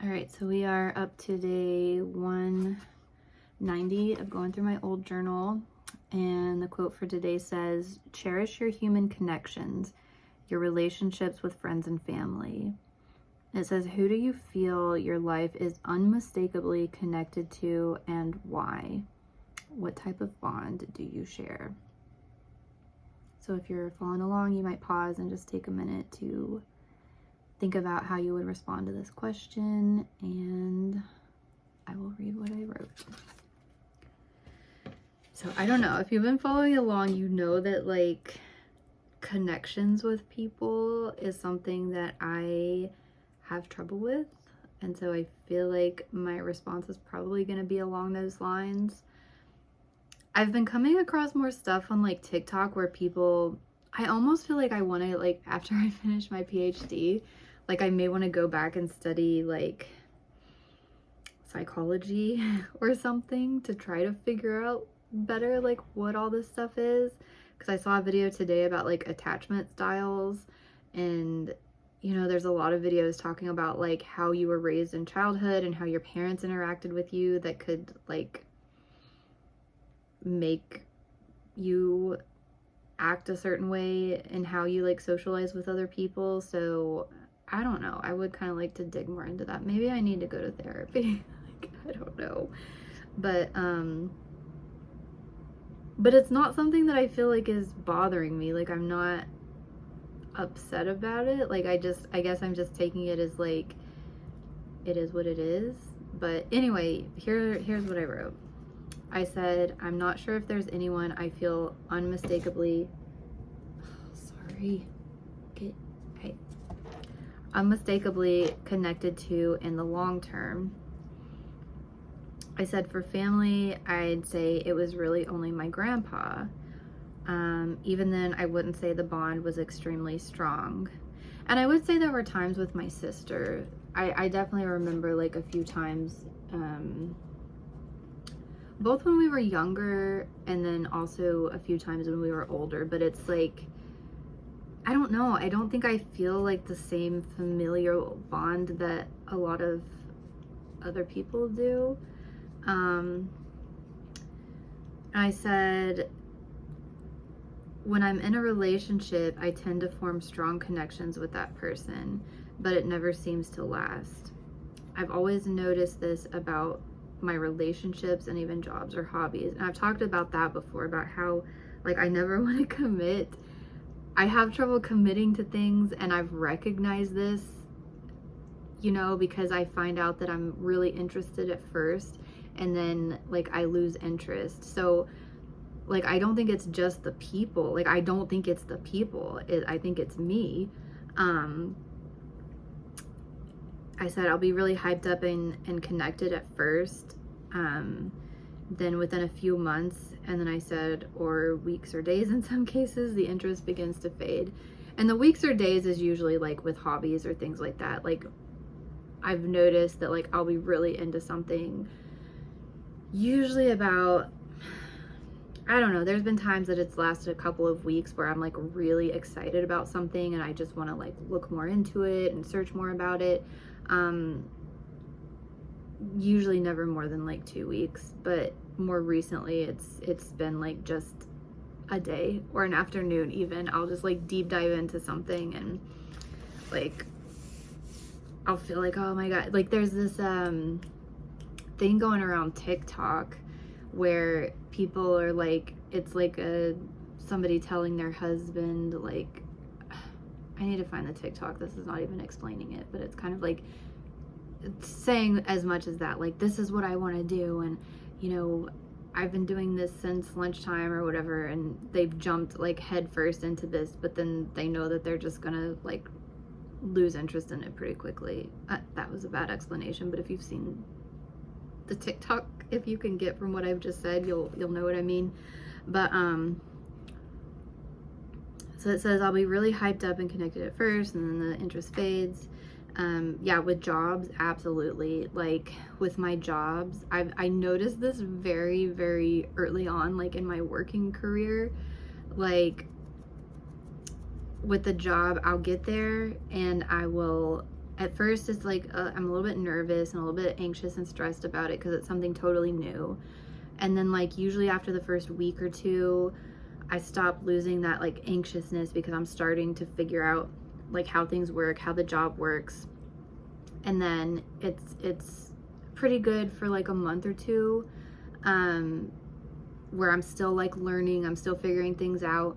All right, so we are up to day 190 of going through my old journal. And the quote for today says, "Cherish your human connections, your relationships with friends and family." It says, "Who do you feel your life is unmistakably connected to and why? What type of bond do you share?" So if you're following along, you might pause and just take a minute to think about how you would respond to this question, and I will read what I wrote. So I don't know, if you've been following along, you know that like connections with people is something that I have trouble with. And so I feel like my response is probably going to be along those lines. I've been coming across more stuff on like TikTok where people, I almost feel like I want to, like, after I finish my PhD, like I may want to go back and study like psychology or something to try to figure out better like what all this stuff is. Because I saw a video today about like attachment styles, and you know, there's a lot of videos talking about like how you were raised in childhood and how your parents interacted with you that could like make you act a certain way and how you like socialize with other people. So I don't know, I would kind of like to dig more into that. Maybe I need to go to therapy. Like, I don't know, but it's not something that I feel like is bothering me. Like, I'm not upset about it. Like, I guess I'm just taking it as like it is what it is. But anyway, here's what I wrote. I said, "I'm not sure if there's anyone I feel unmistakably connected to in the long term." I said for family, I'd say it was really only my grandpa. Even then, I wouldn't say the bond was extremely strong. And I would say there were times with my sister. I definitely remember like a few times, both when we were younger and then also a few times when we were older. But it's like, I don't know, I don't think I feel like the same familial bond that a lot of other people do. I said, when I'm in a relationship, I tend to form strong connections with that person, but it never seems to last. I've always noticed this about my relationships and even jobs or hobbies. And I've talked about that before, about how like I never want to commit. I have trouble committing to things, and I've recognized this, you know, because I find out that I'm really interested at first and then like I lose interest. So like I don't think it's just the people. Like I don't think it's the people. I think it's me. I said I'll be really hyped up and connected at first. Then within a few months, and then I said, or weeks or days in some cases, the interest begins to fade. And the weeks or days is usually like with hobbies or things like that. Like I've noticed that like I'll be really into something usually about, I don't know, there's been times that it's lasted a couple of weeks where I'm like really excited about something and I just want to like look more into it and search more about it. Usually never more than like 2 weeks, but more recently it's been like just a day or an afternoon even. I'll just like deep dive into something and like I'll feel like, oh my god, like there's this thing going around TikTok where people are like, it's like somebody telling their husband, like, I need to find the TikTok, this is not even explaining it, but it's kind of like it's saying as much as that, like, this is what I want to do, and you know, I've been doing this since lunchtime or whatever, and they've jumped like head first into this, but then they know that they're just gonna like lose interest in it pretty quickly. That was a bad explanation, but if you've seen the TikTok, if you can get from what I've just said, you'll know what I mean. But so it says I'll be really hyped up and connected at first, and then the interest fades. Yeah, with jobs, absolutely. Like with my jobs, I noticed this very, very early on, like in my working career. Like with the job, I'll get there and I will at first it's like I'm a little bit nervous and a little bit anxious and stressed about it because it's something totally new. And then like usually after the first week or two, I stop losing that like anxiousness because I'm starting to figure out like how things work, how the job works. And then it's pretty good for like a month or two, where I'm still like learning, I'm still figuring things out.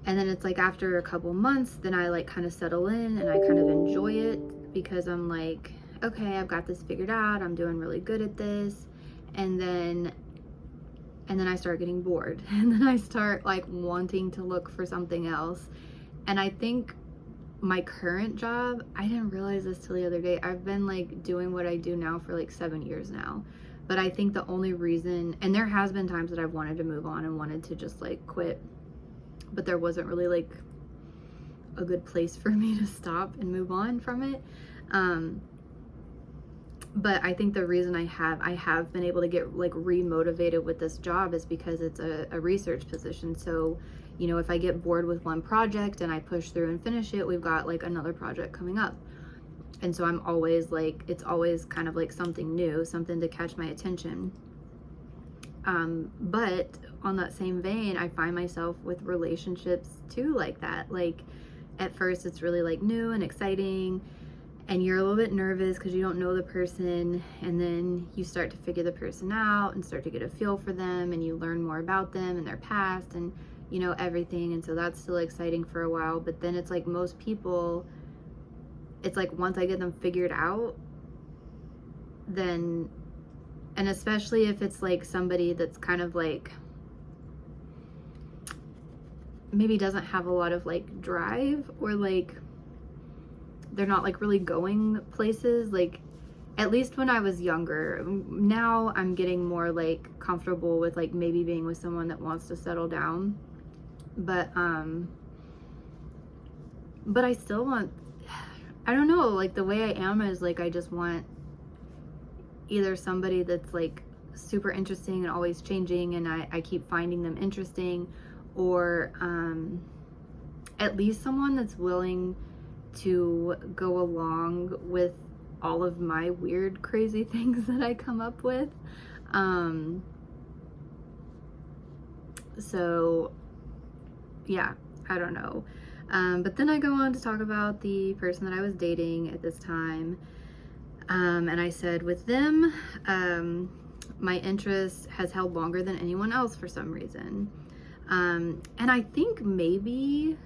And then it's like after a couple months, then I like kind of settle in and I kind of enjoy it because I'm like, okay, I've got this figured out. I'm doing really good at this. And then I start getting bored and then I start like wanting to look for something else. And I think my current job, I didn't realize this till the other day. I've been like doing what I do now for like 7 years now. But I think the only reason, and there has been times that I've wanted to move on and wanted to just like quit, but there wasn't really like a good place for me to stop and move on from it. But I think the reason I have been able to get like re-motivated with this job is because it's a research position. So, you know, if I get bored with one project and I push through and finish it, we've got like another project coming up. And so I'm always like, it's always kind of like something new, something to catch my attention. But on that same vein, I find myself with relationships too like that. Like at first it's really like new and exciting and you're a little bit nervous because you don't know the person, and then you start to figure the person out and start to get a feel for them, and you learn more about them and their past and, you know, everything. And so that's still exciting for a while. But then it's like most people, it's like once I get them figured out, then, and especially if it's like somebody that's kind of like maybe doesn't have a lot of like drive, or like they're not like really going places. Like at least when I was younger, now I'm getting more like comfortable with like maybe being with someone that wants to settle down, but I still want, I don't know, like the way I am is like I just want either somebody that's like super interesting and always changing and I keep finding them interesting, or at least someone that's willing to go along with all of my weird, crazy things that I come up with. So yeah, I don't know. But then I go on to talk about the person that I was dating at this time. And I said with them, my interest has held longer than anyone else for some reason. And I think maybe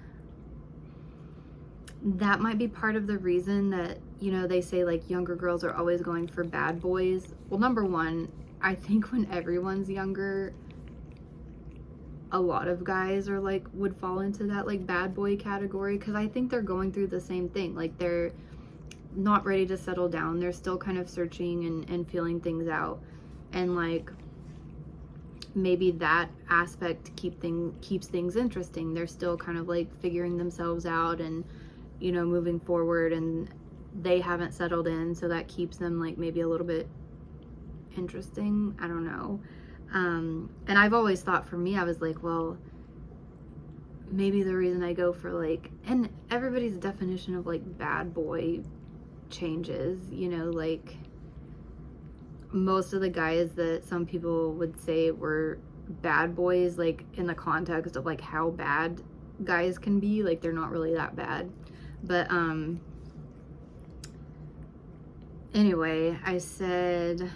that might be part of the reason that, you know, they say like younger girls are always going for bad boys. Well, number one, I think when everyone's younger, a lot of guys are like would fall into that like bad boy category, because I think they're going through the same thing. Like they're not ready to settle down. They're still kind of searching and feeling things out. And like maybe that aspect keeps things interesting. They're still kind of like figuring themselves out and, you know, moving forward, and they haven't settled in, so that keeps them like maybe a little bit interesting. I don't know. And I've always thought, for me, I was like, well, maybe the reason I go for like, and everybody's definition of like bad boy changes, you know, like most of the guys that some people would say were bad boys, like in the context of like how bad guys can be, like they're not really that bad. But anyway, I said,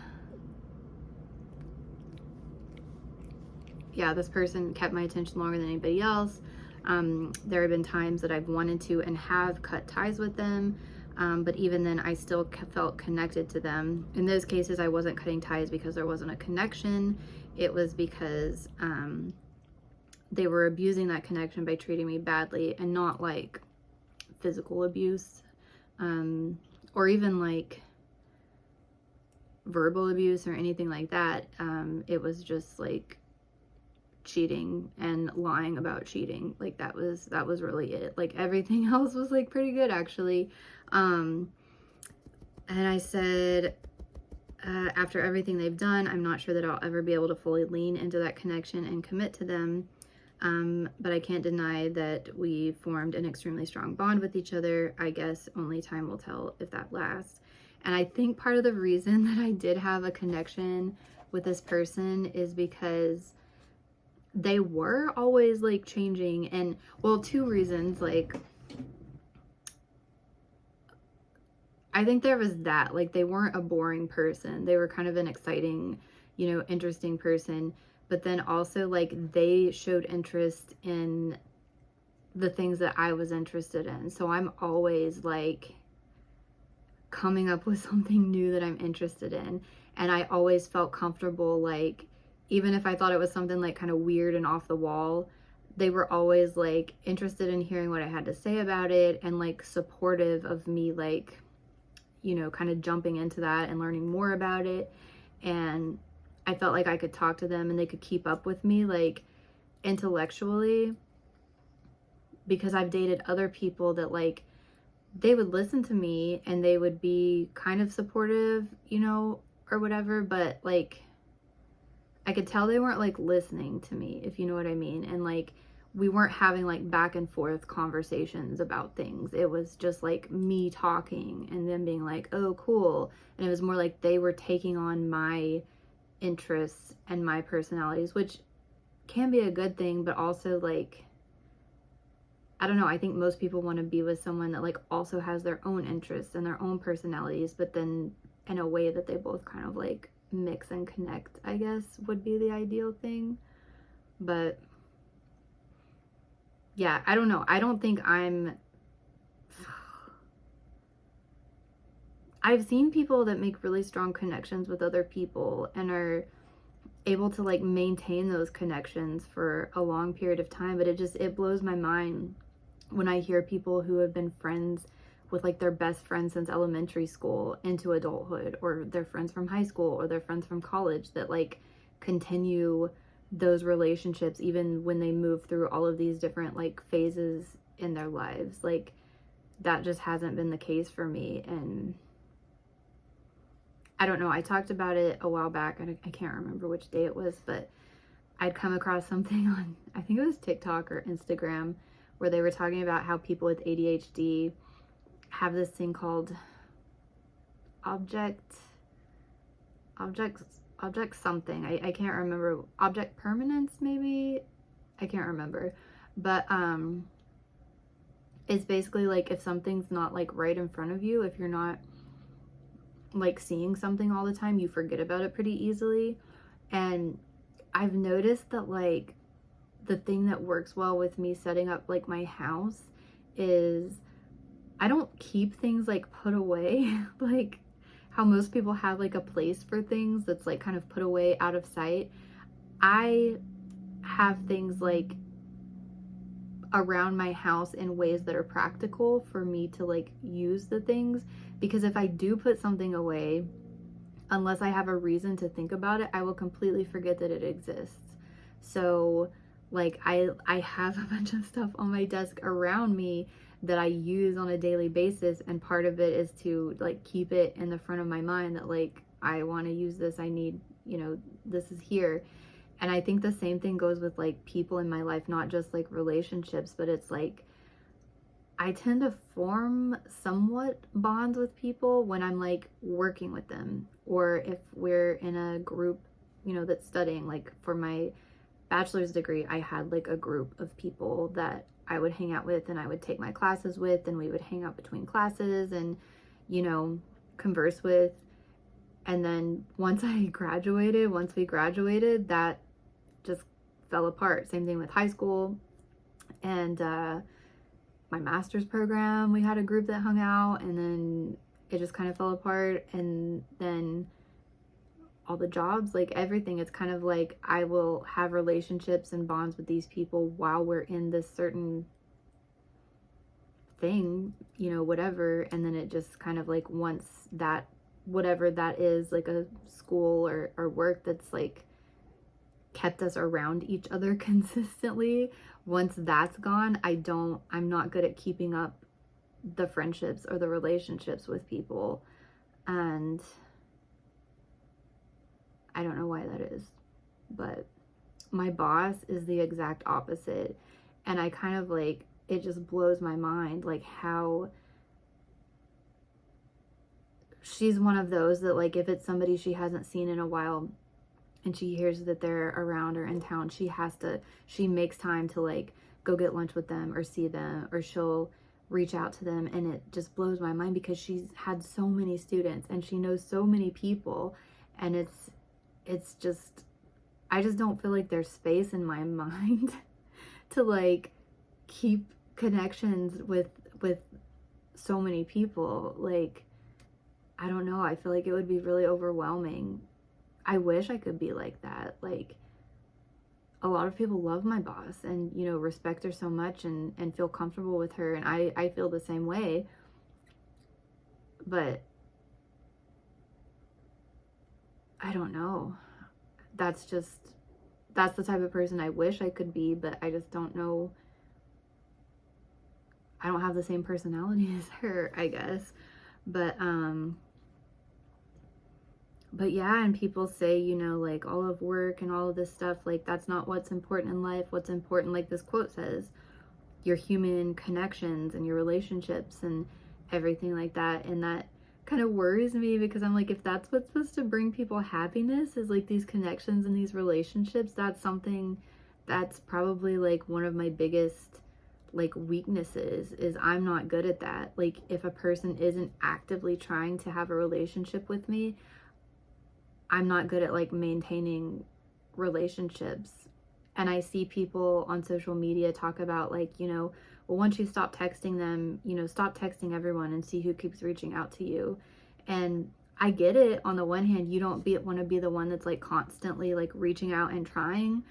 yeah, this person kept my attention longer than anybody else. There have been times that I've wanted to and have cut ties with them, but even then I still felt connected to them. In those cases, I wasn't cutting ties because there wasn't a connection. It was because they were abusing that connection by treating me badly, and not like physical abuse, or even like verbal abuse or anything like that. It was just like cheating and lying about cheating. Like that was really it. Like everything else was like pretty good, actually. And I said, after everything they've done, I'm not sure that I'll ever be able to fully lean into that connection and commit to them. But I can't deny that we formed an extremely strong bond with each other. I guess only time will tell if that lasts. And I think part of the reason that I did have a connection with this person is because they were always like changing, and well, two reasons. Like, I think there was that, like, they weren't a boring person. They were kind of an exciting, interesting person. But then also, like, they showed interest in the things that I was interested in. So I'm always like coming up with something new that I'm interested in. And I always felt comfortable, like, even if I thought it was something like kind of weird and off the wall, they were always like interested in hearing what I had to say about it and like supportive of me, like, kind of jumping into that and learning more about it. And I felt like I could talk to them and they could keep up with me, like, intellectually, because I've dated other people that, like, they would listen to me and they would be kind of supportive, or whatever, but like I could tell they weren't like listening to me, if you know what I mean. And like we weren't having like back and forth conversations about things. It was just like me talking and them being like, "Oh, cool." And it was more like they were taking on my interests and my personalities, which can be a good thing, but also like, I don't know, I think most people want to be with someone that like also has their own interests and their own personalities, but then in a way that they both kind of like mix and connect, I guess, would be the ideal thing. But yeah, I don't know. I don't think I've seen people that make really strong connections with other people and are able to like maintain those connections for a long period of time, but it blows my mind when I hear people who have been friends with like their best friends since elementary school into adulthood, or their friends from high school, or their friends from college, that like continue those relationships even when they move through all of these different like phases in their lives. Like, that just hasn't been the case for me. And I don't know, I talked about it a while back. I can't remember which day it was, but I'd come across something on, I think it was TikTok or Instagram, where they were talking about how people with ADHD have this thing called object something. I can't remember. Object permanence, maybe? I can't remember. But it's basically like if something's not like right in front of you, if you're not like seeing something all the time, you forget about it pretty easily. And I've noticed that like the thing that works well with me setting up like my house is I don't keep things like put away like how most people have like a place for things that's like kind of put away out of sight. I have things like around my house in ways that are practical for me to like use the things, because if I do put something away, unless I have a reason to think about it, I will completely forget that it exists. So like I have a bunch of stuff on my desk around me that I use on a daily basis, and part of it is to like keep it in the front of my mind that like I want to use this, I need, this is here. And I think the same thing goes with like people in my life, not just like relationships, but it's like I tend to form somewhat bonds with people when I'm like working with them, or if we're in a group, that's studying. Like for my bachelor's degree, I had like a group of people that I would hang out with and I would take my classes with, and we would hang out between classes and, converse with. And then once we graduated, that just fell apart. Same thing with high school. And my master's program, we had a group that hung out, and then it just kind of fell apart. And then all the jobs, like everything, it's kind of like I will have relationships and bonds with these people while we're in this certain thing, whatever. And then it just kind of like, once that, whatever that is, like a school or work that's like kept us around each other consistently, once that's gone, I'm not good at keeping up the friendships or the relationships with people. And I don't know why that is, but my boss is the exact opposite. And I kind of like, it just blows my mind, like how she's one of those that like, if it's somebody she hasn't seen in a while and she hears that they're around or in town, she makes time to like go get lunch with them or see them, or she'll reach out to them. And it just blows my mind because she's had so many students and she knows so many people. And it's just, I just don't feel like there's space in my mind to like keep connections with so many people. Like, I don't know, I feel like it would be really overwhelming. I wish I could be like that. Like, a lot of people love my boss and, you know, respect her so much and feel comfortable with her, and I feel the same way. But I don't know. That's the type of person I wish I could be, but I just don't know. I don't have the same personality as her, I guess. But yeah, and people say, you know, like all of work and all of this stuff, like that's not what's important in life. What's important, like this quote says, your human connections and your relationships and everything like that. And that kind of worries me because I'm like, if that's what's supposed to bring people happiness, is like these connections and these relationships, that's something that's probably like one of my biggest like weaknesses, is I'm not good at that. Like, if a person isn't actively trying to have a relationship with me, I'm not good at like maintaining relationships. And I see people on social media talk about like, you know, well, once you stop texting them, you know, stop texting everyone and see who keeps reaching out to you. And I get it. On the one hand, you don't want to be the one that's like constantly like reaching out and trying.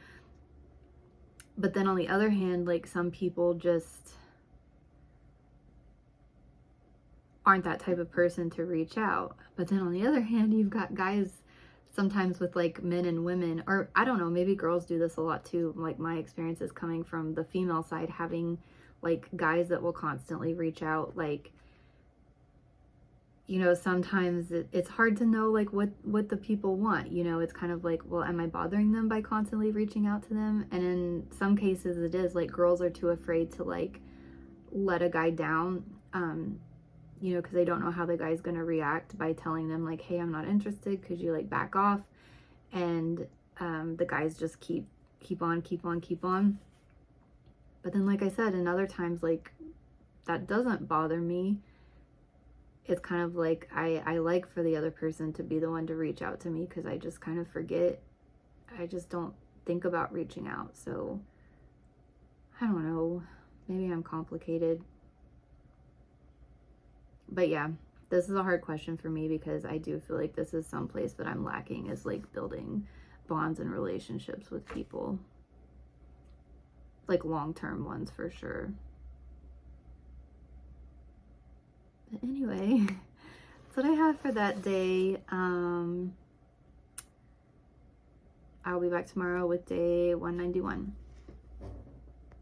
But then on the other hand, like some people just aren't that type of person to reach out. But then on the other hand, you've got guys sometimes with like men and women, or I don't know, maybe girls do this a lot too. Like my experience is coming from the female side, having like guys that will constantly reach out. Like, you know, sometimes it's hard to know like what the people want. You know, it's kind of like, well, am I bothering them by constantly reaching out to them? And in some cases it is like girls are too afraid to like let a guy down, you know, because they don't know how the guy's gonna react by telling them like, hey, I'm not interested, could you like back off? And the guys just keep on. But then, like I said, in other times, like, that doesn't bother me. It's kind of like I like for the other person to be the one to reach out to me, because I just kind of forget. I just don't think about reaching out. So I don't know, maybe I'm complicated. But yeah, this is a hard question for me because I do feel like this is some place that I'm lacking, is like building bonds and relationships with people. Like long-term ones for sure. But anyway, that's what I have for that day. I'll be back tomorrow with day 191.